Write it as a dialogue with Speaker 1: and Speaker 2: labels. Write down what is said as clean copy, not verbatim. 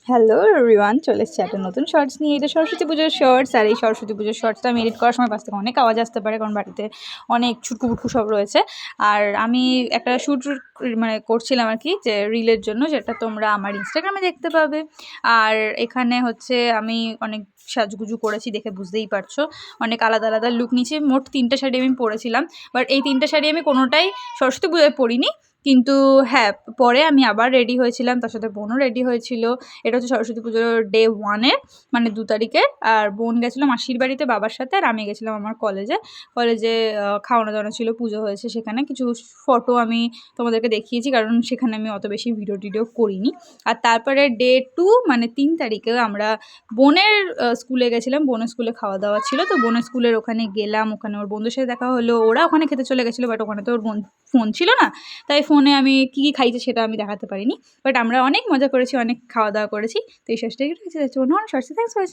Speaker 1: Hello everyone, চলে এসেছি একটা নতুন শর্টস নিয়ে। এটা সরস্বতী পুজোর শর্টস, আর এই সরস্বতী পুজোর শর্টসটা আমি এডিট করার সময় পাশ থেকে অনেক আওয়াজ আসতে পারে, কারণ বাড়িতে অনেক ছুটকু ফুটকু সব রয়েছে। আর আমি একটা শ্যুট মানে করছিলাম আর কি, যে রিলের জন্য, যেটা তোমরা আমার ইনস্টাগ্রামে দেখতে পাবে। আর এখানে হচ্ছে আমি অনেক সাজগুজু করেছি, দেখে বুঝতেই পারছো। অনেক আলাদা আলাদা লুক নিয়েছি। মোট 3টে শাড়ি আমি পরেছিলাম, বাট এই 3টে শাড়ি আমি কোনোটাই সরস্বতী পুজোয় পরিনি। কিন্তু হ্যাঁ, পরে আমি আবার রেডি হয়েছিলাম, তার সাথে বোনও রেডি হয়েছিল। এটা হচ্ছে সরস্বতী পুজোর ডে 1-এর, মানে 2 তারিখের। আর বোন গেছিলো মাসির বাড়িতে বাবার সাথে, আর আমি গেছিলাম আমার কলেজে খাওয়ানো দাওয়ানো ছিল, পুজো হয়েছে সেখানে। কিছু ফটো আমি তোমাদেরকে দেখিয়েছি, কারণ সেখানে আমি অত বেশি ভিডিও টিডিও করিনি। আর তারপরে ডে 2 মানে 3 তারিখে আমরা বোনের স্কুলে গেছিলাম। বোনের স্কুলে খাওয়া দাওয়া ছিল, তো বোনের স্কুলের ওখানে গেলাম। ওখানে ওর বন্ধুর সাথে দেখা হলো, ওরা ওখানে খেতে চলে গেছিলো, বাট ওখানে তো ওর ফোন ছিল না, তাই ফোনে আমি কী কী খাইছে সেটা আমি দেখাতে পারিনি। বাট আমরা অনেক মজা করেছি, অনেক খাওয়া দাওয়া করেছি। তো এই শেষটাই রয়েছে, অন্য শর্টসে থ্যাঙ্কস ফর ওয়াচিং।